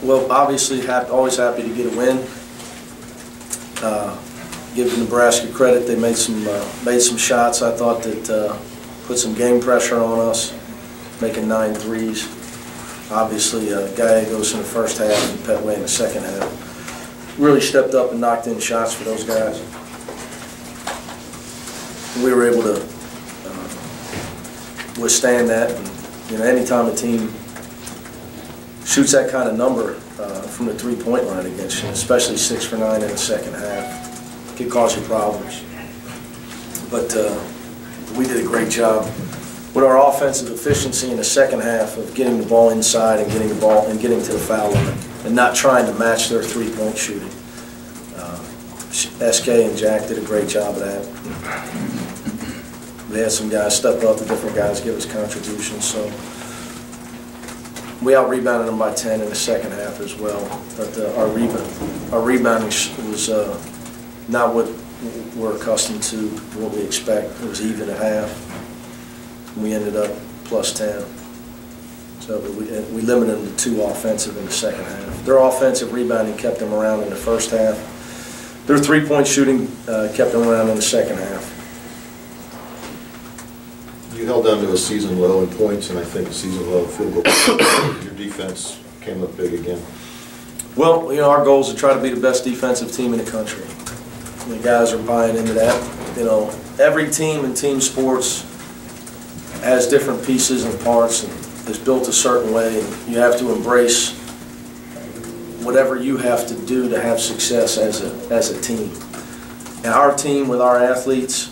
Well, obviously, always happy to get a win. Give Nebraska credit; they made some shots. I thought that put some game pressure on us, making 9 threes. Obviously, Guy goes in the first half and Petway in the second half. Really stepped up and knocked in shots for those guys. We were able to withstand that. And, anytime a team shoots that kind of number from the three-point line against you, especially 6 for 9 in the second half, it can cause you problems. But we did a great job with our offensive efficiency in the second half of getting the ball inside and getting to the foul line and not trying to match their three-point shooting. SK and Jack did a great job of that. We had some guys step up, the different guys give us contributions. So we out-rebounded them by 10 in the second half as well. But our rebounding was not what we're accustomed to, what we expect. It was even at half. We ended up plus 10. So we limited them to 2 offensive in the second half. Their offensive rebounding kept them around in the first half. Their three-point shooting kept them around in the second half. You held down to a season low in points and I think a season low in field goal. Your defense came up big again. Well, our goal is to try to be the best defensive team in the country. The guys are buying into that. Every team in team sports has different pieces and parts and is built a certain way, and you have to embrace whatever you have to do to have success as a team. And our team, with our athletes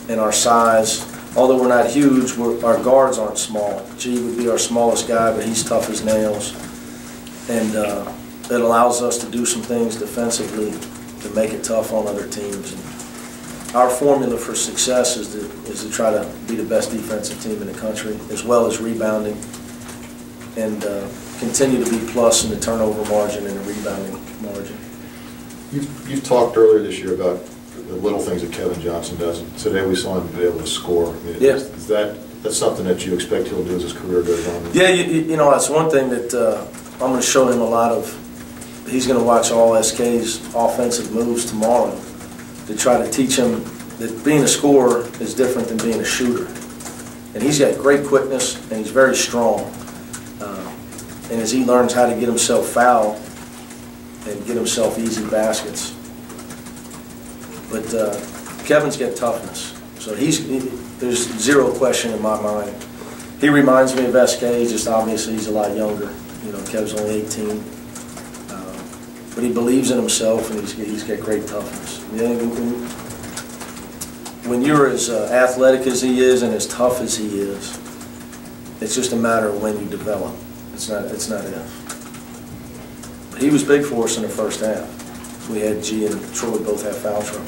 and our size, although we're not huge, our guards aren't small. G would be our smallest guy, but he's tough as nails, and it allows us to do some things defensively to make it tough on other teams. And our formula for success is to try to be the best defensive team in the country, as well as rebounding, and continue to be plus in the turnover margin and the rebounding margin. You've talked earlier this year about the little things that Kevin Johnson does. Today we saw him be able to score. Yeah. Is that's something that you expect he'll do as his career goes on? Yeah, that's one thing that I'm going to show him a lot of. He's going to watch all SK's offensive moves tomorrow to try to teach him that being a scorer is different than being a shooter. And he's got great quickness and he's very strong. And as he learns how to get himself fouled and get himself easy baskets. But Kevin's got toughness, so there's zero question in my mind. He reminds me of SK, just obviously he's a lot younger. Kev's only 18. But he believes in himself, and he's got great toughness. When you're as athletic as he is and as tough as he is, it's just a matter of when you develop. It's not if. But he was big for us in the first half. We had G and Troy both have foul trouble.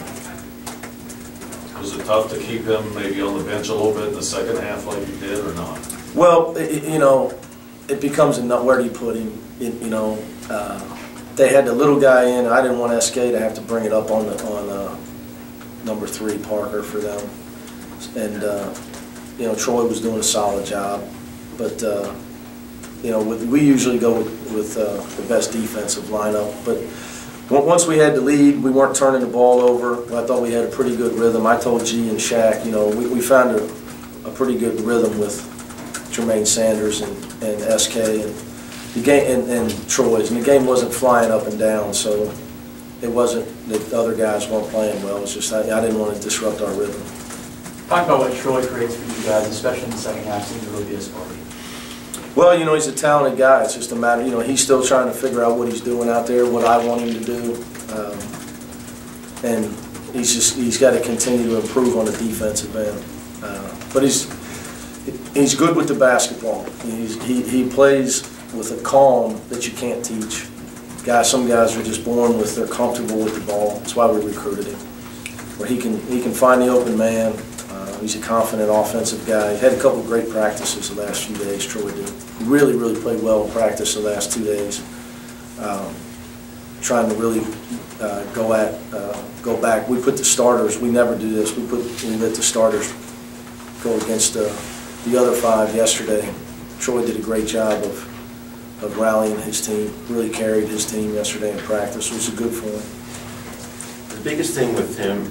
Was it tough to keep him maybe on the bench a little bit in the second half like you did, or not? Well, it becomes where do you put him? They had the little guy in. I didn't want SK to have to bring it up on number 3 Parker for them, and Troy was doing a solid job, but we usually go with the best defensive lineup. But once we had the lead, we weren't turning the ball over. I thought we had a pretty good rhythm. I told G and Shaq, we found a pretty good rhythm with Jermaine Sanders and SK and the game and Troy's, and the game wasn't flying up and down, so it wasn't that the other guys weren't playing well. It's just I didn't want to disrupt our rhythm. Talk about what Troy creates for you guys, especially in the second half. Seems to really be a spark. Well, he's a talented guy. It's just a matter, he's still trying to figure out what he's doing out there, what I want him to do, and he's got to continue to improve on the defensive end. But he's good with the basketball. He plays with a calm that you can't teach. Some guys are just born with, they're comfortable with the ball. That's why we recruited him. Where he can find the open man. He's a confident offensive guy. He had a couple of great practices the last few days, Troy did. He really, really played well in practice the last 2 days. Trying to really go back. We put the starters, we never do this, we let the starters go against the other 5 yesterday. Troy did a great job of of rallying his team. Really carried his team yesterday in practice. It was good for him. The biggest thing with him,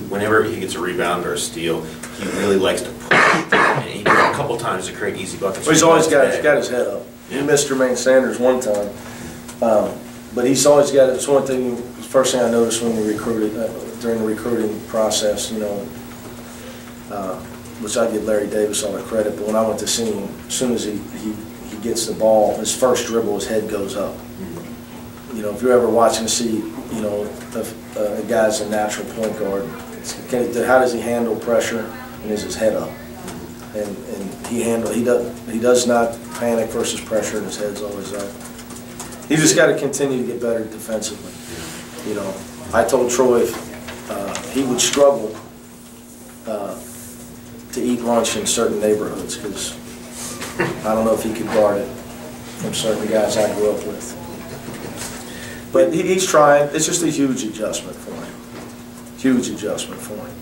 whenever he gets a rebound or a steal, he really likes to push. And he did a couple times to create easy buckets. Well, he's always got his head up. He missed Jermaine Sanders one time, but he's always got. It's one thing. First thing I noticed when we recruited during the recruiting process, you know, which I give Larry Davis all the credit. But when I went to see him, as soon as he gets the ball, his first dribble, his head goes up. You know, if you're ever watching to see, you know, a guy's a natural point guard, how does he handle pressure, and is his head up? And he does not panic versus pressure, and his head's always up. He just got to continue to get better defensively. You know, I told Troy he would struggle to eat lunch in certain neighborhoods because I don't know if he could guard it from certain guys I grew up with. But he's trying. It's just a huge adjustment for him. Huge adjustment for him.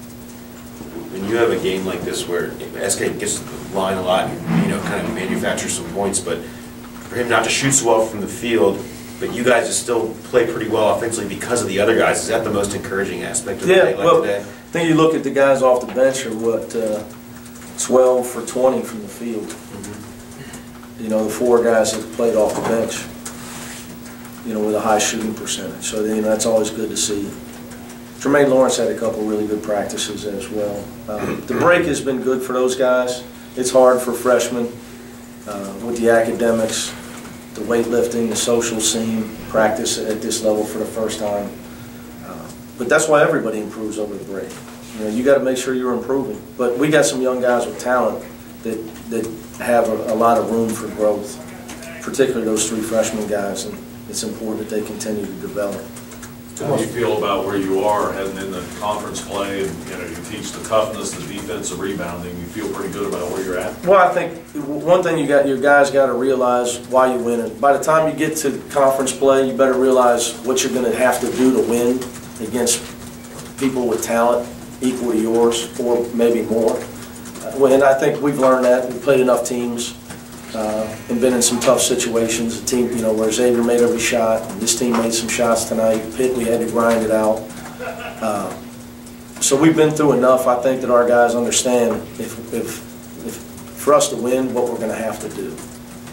When you have a game like this where SK gets the line a lot and, you know, kind of manufactures some points, but for him not to shoot so well from the field, but you guys just still play pretty well offensively because of the other guys, is that the most encouraging aspect of the day like today? I think you look at the guys off the bench are what, 12 for 20 from the field. You know, the 4 guys that played off the bench, you know, with a high shooting percentage. So, you know, that's always good to see. Jermaine Lawrence had a couple really good practices as well. The break has been good for those guys. It's hard for freshmen with the academics, the weightlifting, the social scene, practice at this level for the first time. But that's why everybody improves over the break. You know, you got to make sure you're improving. But we got some young guys with talent that have a lot of room for growth, particularly those 3 freshman guys, and it's important that they continue to develop. How do you feel about where you are heading into conference play, and you know, you teach the toughness, the defensive rebounding? You feel pretty good about where you're at? Well, I think one thing your guys got to realize why you win it. By the time you get to conference play, you better realize what you're going to have to do to win against people with talent equal to yours or maybe more. And I think we've learned that. We've played enough teams and been in some tough situations. A team, you know, where Xavier made every shot. And this team made some shots tonight. Pitt, we had to grind it out. So we've been through enough. I think that our guys understand if for us to win, what we're going to have to do.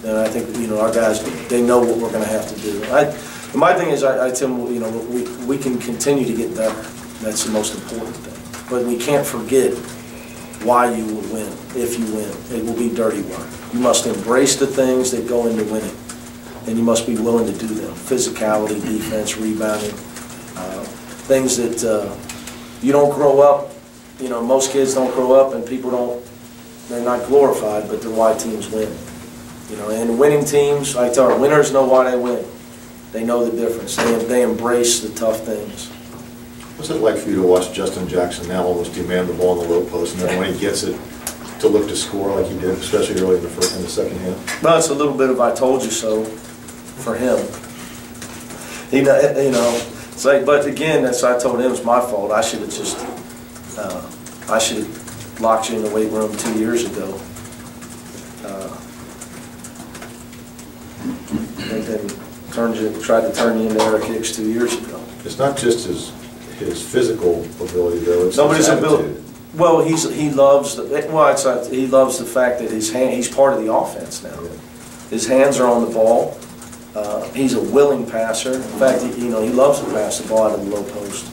And I think, you know, our guys, they know what we're going to have to do. My thing is, I tell them, you know, we can continue to get better. That's the most important thing. But we can't forget why you will win. If you win, it will be dirty work. You must embrace the things that go into winning, and you must be willing to do them. Physicality, defense, rebounding, things that you don't grow up. You know, most kids don't grow up, and people don't. They're not glorified, but they're why teams win. You know, and winning teams, I tell our winners know why they win. They know the difference. They embrace the tough things. What's it like for you to watch Justin Jackson now almost demand the ball in the low post, and then when he gets it, to look to score like he did, especially early in the second half? Well, it's a little bit of "I told you so" for him. You know, it's like, but again, that's I told him it's my fault. I should have just, I should have locked you in the weight room 2 years ago, and then tried to turn you into air kicks 2 years ago. It's not just his physical ability, though. It's Nobody's his ability. attitude. Well, he loves he loves the fact that he's part of the offense now. His hands are on the ball. He's a willing passer. In fact, he loves to pass the ball out of the low post.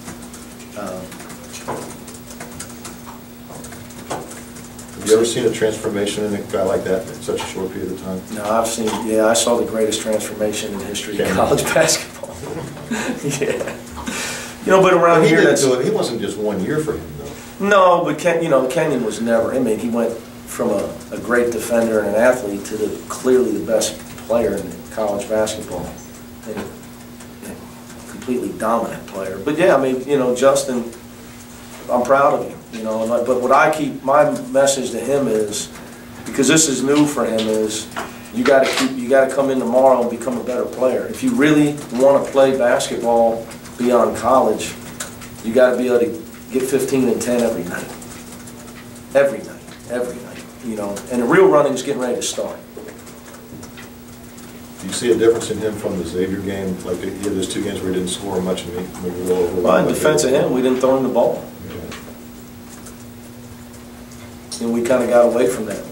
Have you ever seen a transformation in a guy like that in such a short period of time? No, I saw the greatest transformation in the history of college basketball. Yeah. You know, but around here, he wasn't just 1 year for him, though. No, but Kenyon was never. I mean, he went from a great defender and an athlete to clearly the best player in college basketball, and a completely dominant player. But yeah, I mean, you know, Justin, I'm proud of him. You know, but what my message to him is, because this is new for him, is you got to come in tomorrow and become a better player. If you really want to play basketball beyond college, you got to be able to get 15 and 10 every night. Every night. You know, and the real running is getting ready to start. Do you see a difference in him from the Xavier game? Like, he had those 2 games where he didn't score much and maybe a little over. Well, in defense of him, we didn't throw him the ball. And we kind of got away from that.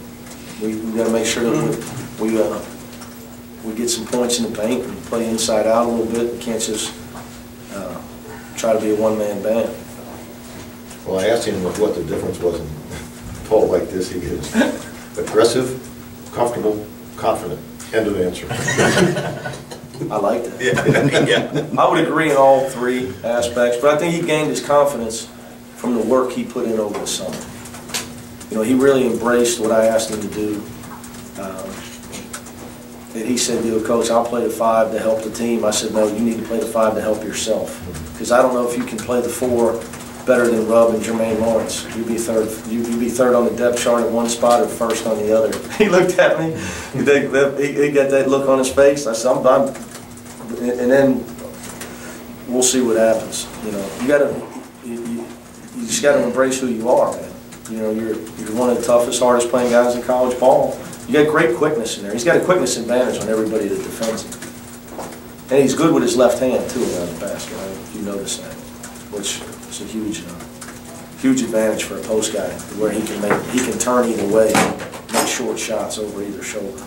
We got to make sure that we get some points in the paint and play inside out a little bit. We can't just try to be a one-man band. Well, I asked him what the difference was in Paul like this. He is aggressive, comfortable, confident. End of answer. I like that. Yeah. I would agree in all 3 aspects, but I think he gained his confidence from the work he put in over the summer. You know, he really embraced what I asked him to do. And he said, Coach, I'll play the 5 to help the team. I said, no, you need to play the 5 to help yourself. Because I don't know if you can play the 4 better than Rub and Jermaine Lawrence. You'd be third on the depth chart at one spot or first on the other. He looked at me. He got that look on his face. I said, and then we'll see what happens. You know, you just got to embrace who you are, man. You know, you're one of the toughest, hardest playing guys in college ball. You got great quickness in there. He's got a quickness advantage on everybody that defends him. And he's good with his left hand, too, around the basket. I don't know if you notice that, which is a huge advantage for a post guy, where he can turn either way and make short shots over either shoulder.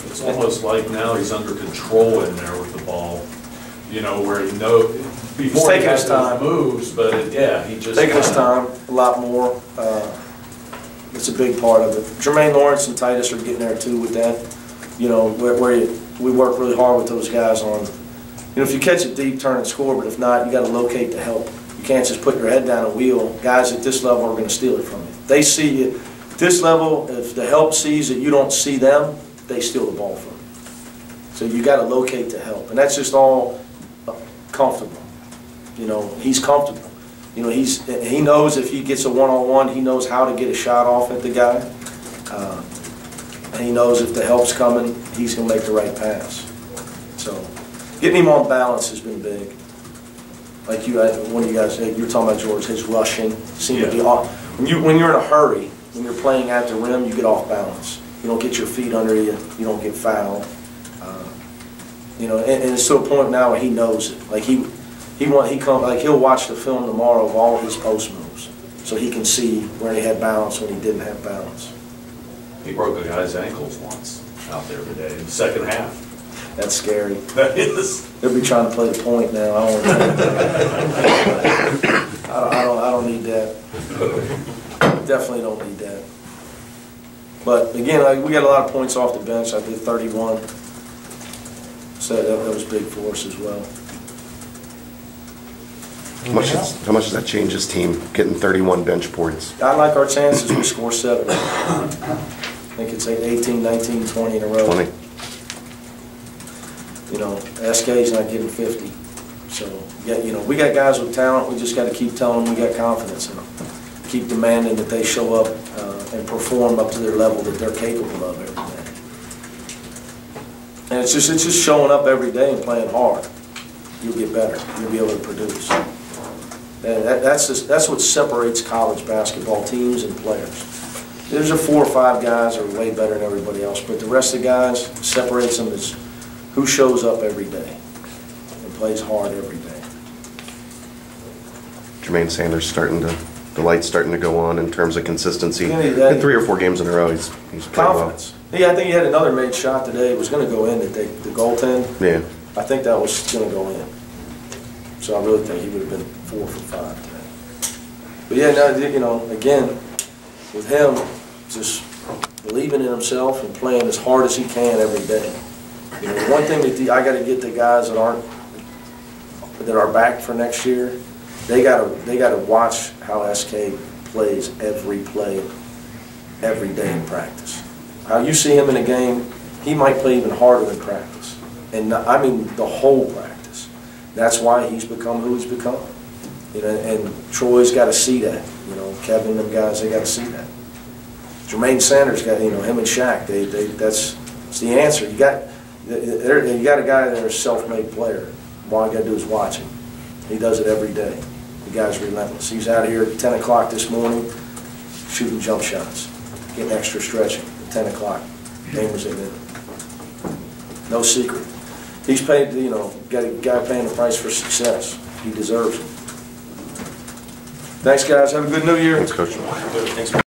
It's almost like now he's under control in there with the ball, you know, where he knows before he has those moves, but he just taking his time a lot more. It's a big part of it. Jermaine Lawrence and Titus are getting there too with that. You know, we work really hard with those guys on. You know, if you catch it deep, turn and score. But if not, you got to locate the help. You can't just put your head down and wheel. Guys at this level are going to steal it from you. They see you at this level. If the help sees that you don't see them, they steal the ball from you. So you got to locate the help, and that's just all comfortable. You know, he's comfortable. You know, he knows if he gets a one-on-one, he knows how to get a shot off at the guy. And he knows if the help's coming, he's going to make the right pass. So getting him on balance has been big. Like one of you guys, you were talking about George, his rushing seemed to be off. When you're in a hurry, when you're playing at the rim, you get off balance. You don't get your feet under you. You don't get fouled. You know, and it's to a point now where he knows it. Like he'll watch the film tomorrow of all of his post moves, so he can see where he had balance when he didn't have balance. He broke a guy's ankles once out there today in the second half. That's scary. That is. He'll be trying to play the point now. I don't need that. Definitely don't need that. But again, we got a lot of points off the bench. I did 31. So that was big for us as well. How much does that change his team, getting 31 bench points? I like our chances. We score 7. I think it's 18, 19, 20 in a row. 20. You know, SK's not getting 50. So, yeah, you know, we got guys with talent. We just got to keep telling them we got confidence in them. Keep demanding that they show up and perform up to their level that they're capable of every day. And it's just showing up every day and playing hard. You'll get better. You'll be able to produce. And that's what separates college basketball teams and players. There's 4 or 5 guys that are way better than everybody else, but the rest of the guys, separates them is who shows up every day and plays hard every day. Jermaine Sanders the light's starting to go on in terms of consistency. Yeah, in 3 or 4 games in a row, he's played confidence. Well. Yeah, I think he had another made shot today. It was going to go in, the goaltend. Yeah. I think that was going to go in. So I really think he would have been 4 for 5 today. But yeah, no, you know, again, with him, just believing in himself and playing as hard as he can every day. You know, one thing that I got to get the guys that are back for next year, they got to watch how SK plays every play, every day in practice. How you see him in a game, he might play even harder in practice, and I mean the whole practice. That's why he's become who he's become. You know, and Troy's got to see that. You know, Kevin, them guys, they got to see that. Jermaine Sanders got, you know, him and Shaq. That's the answer. You got a guy that's a self-made player. All you got to do is watch him. He does it every day. The guy's relentless. He's out here at 10 o'clock this morning shooting jump shots, getting extra stretching at 10 o'clock. Game was in it. No secret. He's paid, you know, got a guy paying the price for success. He deserves it. Thanks, guys. Have a good New Year. Thanks, Coach. Thanks.